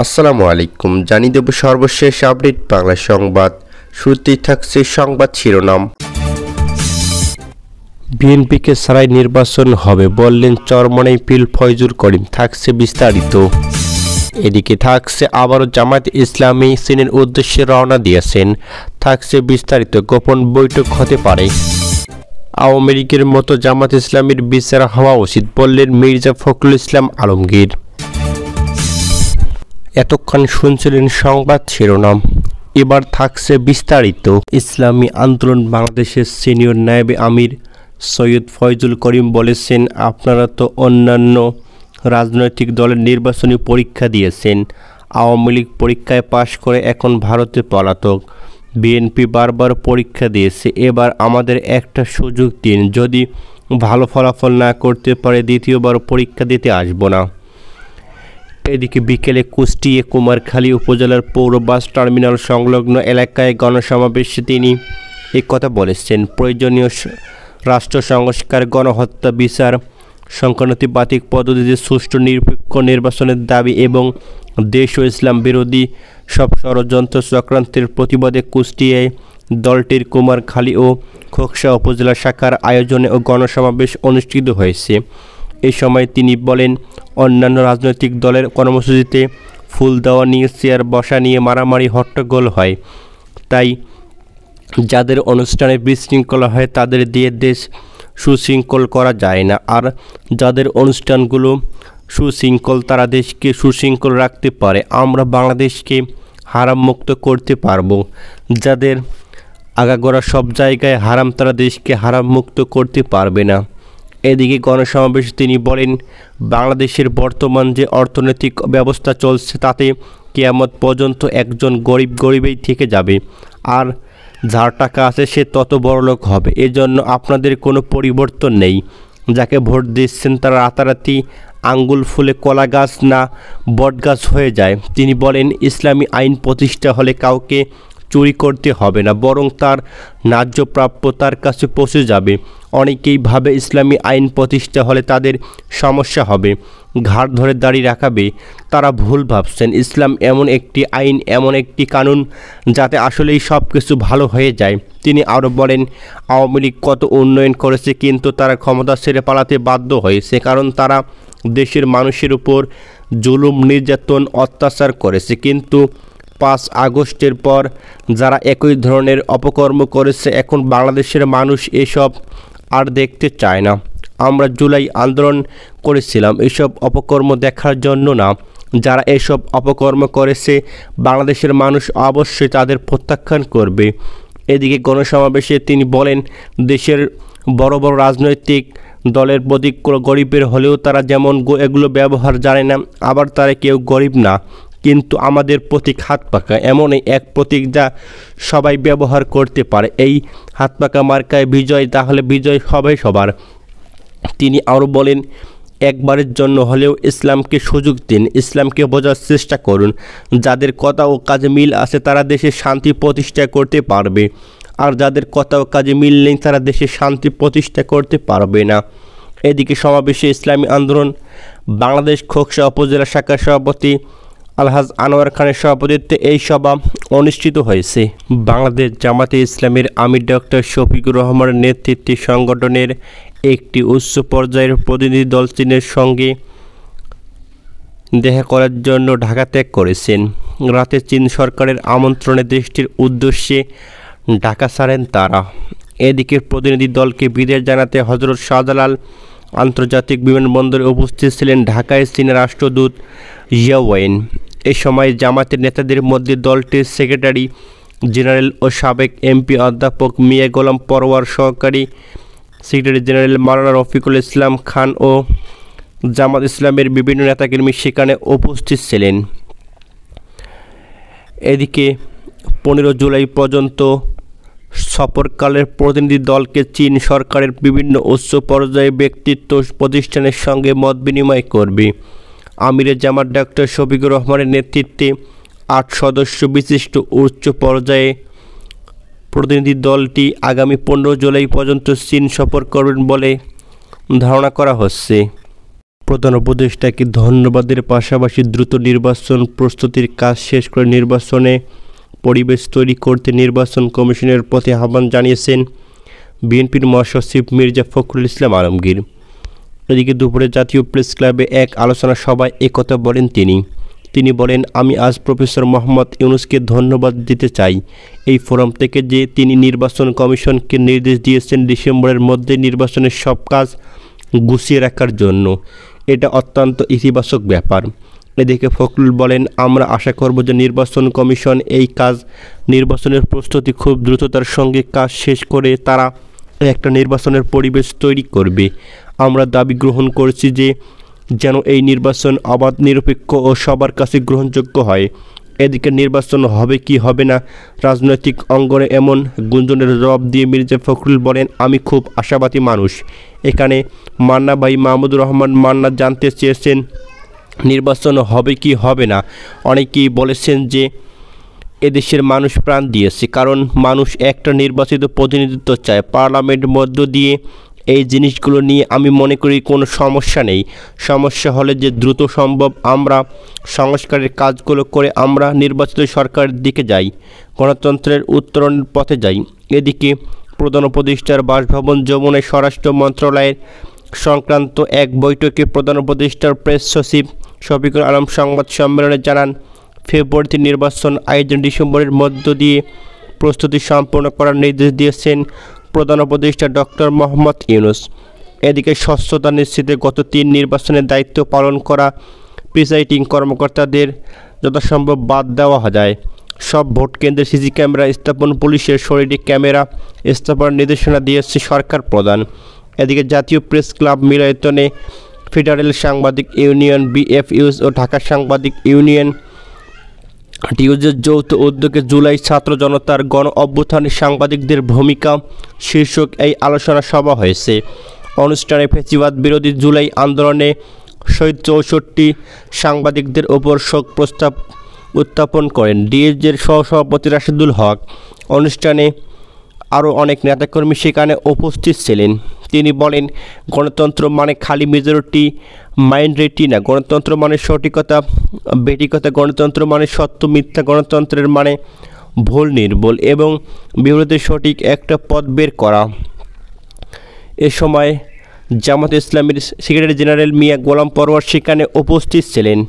আসসালামু আলাইকুম। জানিয়ে দেব সর্বশেষ আপডেট বাংলা সংবাদ। শুরুতেই থাকছে সংবাদ শিরোনাম। বিএনপিকে ছাড়াই নির্বাচন হবে বললেন চরমনাই পীর ফয়জুল করিম। থাকছে বিস্তারিত। এদিকে থাকছে আবারও জামায়াত ইসলামী চীনের উদ্দেশ্যে রওনা দিয়েছেন। থাকছে বিস্তারিত। গোপন বৈঠক হতে পারে। আওয়ামী লীগের মতো জামায়াত ইসলামীর বিচার হওয়া উচিত বললেন মির্জা ফখরুল ইসলাম আলমগীর। এতক্ষণ শুনছিলেন সংবাদ শিরোনাম, এবার থাকছে বিস্তারিত। ইসলামী আন্দোলন বাংলাদেশের সিনিয়র নায়েবে আমির সৈয়দ ফয়জুল করিম বলেছেন, আপনারা তো অন্যান্য রাজনৈতিক দলের নির্বাচনী পরীক্ষা দিয়েছেন। আওয়ামী লীগ পরীক্ষায় পাশ করে এখন ভারতে পলাতক। বিএনপি বারবার পরীক্ষা দিয়েছে, এবার আমাদের একটা সুযোগ দিন। যদি ভালো ফলাফল না করতে পারে দ্বিতীয়বার পরীক্ষা দিতে আসব না। এদিকে বিকেলে কুষ্টিয়া কুমারখালী উপজেলার পৌর বাস টার্মিনাল সংলগ্ন এলাকায় গণসমাবেশে তিনি কথা বলেছেন। প্রয়োজনীয় রাষ্ট্র সংস্কার, গণহত্যা বিচার, সংখ্যানুপাতিক পদ্ধতিতে সুষ্ঠু নিরপেক্ষ নির্বাচনের দাবি এবং দেশ ও ইসলাম বিরোধী সব ষড়যন্ত্র চক্রান্তের প্রতিবাদে কুষ্টিয়ায় দলটির কুমারখালী ও খোকসা উপজেলা শাখার আয়োজনে ও গণসমাবেশ অনুষ্ঠিত হয়েছে। এই সময় তিনি বলেন, অন্যান্য রাজনৈতিক দলের কর্মসূচিতে ফুল দেওয়া নিয়ে, চেয়ার বসা নিয়ে মারামারি হট্টগোল হয়। তাই যাদের অনুষ্ঠানে বিশৃঙ্খলা হয় তাদের দিয়ে দেশ সুশৃঙ্খল করা যায় না, আর যাদের অনুষ্ঠানগুলো সুশৃঙ্খল তারা দেশকে সুশৃঙ্খল রাখতে পারে। আমরা বাংলাদেশকে হারাম মুক্ত করতে পারবো। যাদের আগাগোড়া সব জায়গায় হারাম তারা দেশকে হারাম মুক্ত করতে পারবে না। এদিকে গণসমাবেশে তিনি বলেন, বাংলাদেশের বর্তমান যে অর্থনৈতিক ব্যবস্থা চলছে তাতে কিয়ামত পর্যন্ত একজন গরিবেই থেকে যাবে, আর যার টাকা আছে সে তত বড়লোক হবে। এজন্য আপনাদের কোনো পরিবর্তন নেই। যাকে ভোট দিচ্ছেন তারা রাতারাতি আঙ্গুল ফুলে কলা গাছ না বট গাছ হয়ে যায়। তিনি বলেন, ইসলামী আইন প্রতিষ্ঠা হলে কাউকে চুরি করতে হবে না, বরং তার ন্যায্য প্রাপ্য তার কাছে পৌঁছে যাবে। অনেকেই ভাবে ইসলামী আইন প্রতিষ্ঠা হলে তাদের সমস্যা হবে, ঘাড় ধরে দাঁড়িয়ে রাখাবে। তারা ভুল ভাবছেন। ইসলাম এমন একটি আইন, এমন একটি কানুন যাতে আসলেই সব কিছু ভালো হয়ে যায়। তিনি আরও বলেন, আওয়ামী লীগ কত উন্নয়ন করেছে, কিন্তু তারা ক্ষমতা ছেড়ে পালাতে বাধ্য হয়েছে, কারণ তারা দেশের মানুষের উপর জুলুম, নির্যাতন, অত্যাচার করেছে। কিন্তু 5 আগস্টের পর যারা একই ধরনের অপকর্ম করেছে, এখন বাংলাদেশের মানুষ এসব আর দেখতে চায় না। আমরা জুলাই আন্দোলন করেছিলাম এসব অপকর্ম দেখার জন্য না। যারা এসব অপকর্ম করেছে বাংলাদেশের মানুষ অবশ্যই তাদের প্রত্যাখ্যান করবে। এদিকে গণসমাবেশে তিনি বলেন, দেশের বড় বড় রাজনৈতিক দলের প্রতীক গরিবের হলেও তারা যেমন এগুলো ব্যবহার জানে না, আবার তারা কেউ গরিব না, কিন্তু আমাদের প্রতীক হাত পাকা, এমনই এক প্রতীক যা সবাই ব্যবহার করতে পারে। এই হাত পাকা মার্কায় বিজয়, তাহলে বিজয় হবে সবার। তিনি আরও বলেন, একবারের জন্য হলেও ইসলামকে সুযোগ দিন, ইসলামকে বোঝার চেষ্টা করুন। যাদের কথা ও কাজে মিল আছে তারা দেশে শান্তি প্রতিষ্ঠা করতে পারবে, আর যাদের কথা ও কাজে মিল নেই তারা দেশে শান্তি প্রতিষ্ঠা করতে পারবে না। এদিকে সমাবেশে ইসলামী আন্দোলন বাংলাদেশ খোকসা উপজেলা শাখার সভাপতি আলহাজ আনোয়ার খানের সভাপতিত্বে এই সভা অনুষ্ঠিত হয়েছে। বাংলাদেশ জামায়াতে ইসলামীর আমির ডক্টর শফিকুর রহমানের নেতৃত্বে সংগঠনের একটি উচ্চ পর্যায়ের প্রতিনিধি দল চীনের সঙ্গে দেখা করার জন্য ঢাকা ত্যাগ করেছেন। রাতে চীন সরকারের আমন্ত্রণে দেশটির উদ্দেশ্যে ঢাকা ছাড়েন তারা। এদিকে প্রতিনিধি দলকে বিদায় জানাতে হযরত শাহজালাল আন্তর্জাতিক বিমানবন্দরে উপস্থিত ছিলেন ঢাকায় চীনের রাষ্ট্রদূত ইয়াওয়েন। এ সময় জামায়াতের নেতাদের মধ্যে দলটির সেক্রেটারি জেনারেল ও সাবেক এমপি অধ্যাপক মিয়া গোলাম পরোয়ার, সহকারী সেক্রেটারি জেনারেল মাওলানা রফিকুল ইসলাম খান ও জামাত ইসলামের বিভিন্ন নেতাকর্মী সেখানে উপস্থিত ছিলেন। এদিকে 15 জুলাই পর্যন্ত সফরকালের প্রতিনিধি দলকে চীন সরকারের বিভিন্ন উচ্চ পর্যায়ে ব্যক্তিত্ব প্রতিষ্ঠানের সঙ্গে মত বিনিময় করবে। আমিরে জামাত ডক্টর শফিকুর রহমানের নেতৃত্বে 8 সদস্য বিশিষ্ট উচ্চ পর্যায়ে প্রতিনিধি দলটি আগামী 15 জুলাই পর্যন্ত চীন সফর করবেন বলে ধারণা করা হচ্ছে। প্রধান উপদেষ্টাকে ধন্যবাদের পাশাপাশি দ্রুত নির্বাচন প্রস্তুতির কাজ শেষ করে নির্বাচনে পরিবেশ তৈরি করতে নির্বাচন কমিশনের প্রতি আহ্বান জানিয়েছেন বিএনপির মহাসচিব মির্জা ফখরুল ইসলাম আলমগীর। এদিকে দুপুরে জাতীয় প্রেস ক্লাবে এক আলোচনা সভায় একথা বলেন তিনি বলেন, আমি আজ প্রফেসর মোহাম্মদ ইউনূসকে ধন্যবাদ দিতে চাই এই ফোরাম থেকে যে তিনি নির্বাচন কমিশনকে নির্দেশ দিয়েছেন ডিসেম্বরের মধ্যে নির্বাচনের সব কাজ গুছিয়ে রাখার জন্য। এটা অত্যন্ত ইতিবাচক ব্যাপার। এদিকে ফখরুল বলেন, আমরা আশা করব যে নির্বাচন কমিশন এই কাজ নির্বাচনের প্রস্তুতি খুব দ্রুততার সঙ্গে কাজ শেষ করে তারা একটা নির্বাচনের পরিবেশ তৈরি করবে। আমরা দাবি গ্রহণ করছি যে যেন এই নির্বাচন অবাধ, নিরপেক্ষ ও সবার কাছে গ্রহণযোগ্য হয়। এদিকে নির্বাচন হবে কি হবে না রাজনৈতিক অঙ্গনে এমন গুঞ্জনের জবাব দিয়ে মির্জা ফখরুল বলেন, আমি খুব আশাবাদী মানুষ। এখানে মান্না ভাই মাহমুদুর রহমান মান্না জানতে চেয়েছেন নির্বাচন হবে কি হবে না। অনেকেই বলেছেন যে এদেশের মানুষ প্রাণ দিয়েছে, কারণ মানুষ একটা নির্বাচিত প্রতিনিধিত্ব চায় পার্লামেন্টের মধ্য দিয়ে। এই জিনিসগুলো নিয়ে আমি মনে করি কোনো সমস্যা নেই। সমস্যা হলে যে দ্রুত সম্ভব আমরা সংস্কারের কাজগুলো করে আমরা নির্বাচিত সরকারের দিকে যাই, গণতন্ত্রের উত্তরণের পথে যাই। এদিকে প্রধান উপদেষ্টার বাসভবন যমুনায় স্বরাষ্ট্র মন্ত্রণালয়ের সংক্রান্ত এক বৈঠকে প্রধান উপদেষ্টার প্রেস সচিব শফিকুল আলম সংবাদ সম্মেলনে জানান, ফেব্রুয়ারিতে নির্বাচন আয়োজন ডিসেম্বরের মধ্য দিয়ে প্রস্তুতি সম্পন্ন করার নির্দেশ দিয়েছেন প্রধান উপদেষ্টা ডক্টর মোহাম্মদ ইউনূস। এদিকে স্বচ্ছতা নিশ্চিতে গত 3 নির্বাচনের দায়িত্ব পালন করা প্রিসাইডিং কর্মকর্তাদের যথাসম্ভব বাদ দেওয়া যায়। সব ভোট কেন্দ্রে সিসি ক্যামেরা স্থাপন, পুলিশের শরীরে ক্যামেরা স্থাপনের নির্দেশনা দিয়েছে সরকার প্রধান। এদিকে জাতীয় প্রেস ক্লাব মিলনায়তনে ফেডারেল সাংবাদিক ইউনিয়ন বিএফইউজ ও ঢাকা সাংবাদিক ইউনিয়ন টিউজের যৌথ উদ্যোগে জুলাই ছাত্র জনতার গণ অভ্যুত্থানে সাংবাদিকদের ভূমিকা শীর্ষক এই আলোচনা সভা হয়েছে। অনুষ্ঠানে ফ্যাসিবাদ বিরোধী জুলাই আন্দোলনে শহীদ 64 সাংবাদিকদের ওপর শোক প্রস্তাব উত্থাপন করেন ডিএসজের সহসভাপতি রাশেদুল হক। অনুষ্ঠানে আরও অনেক নেতাকর্মী সেখানে উপস্থিত ছিলেন। তিনি বলেন, গণতন্ত্র মানে খালি মেজরিটি মাইনরিটি না, গণতন্ত্র মানে সঠিকতা বেঠিকতা, গণতন্ত্র মানে সত্য মিথ্যা, গণতন্ত্রের মানে ভুল নির্ভুল এবং বিরোধী সঠিক একটা পথ বের করা। এ সময় জামাত ইসলামীর সেক্রেটারি জেনারেল মিয়া গোলাম পরোয়ার সেখানে উপস্থিত ছিলেন।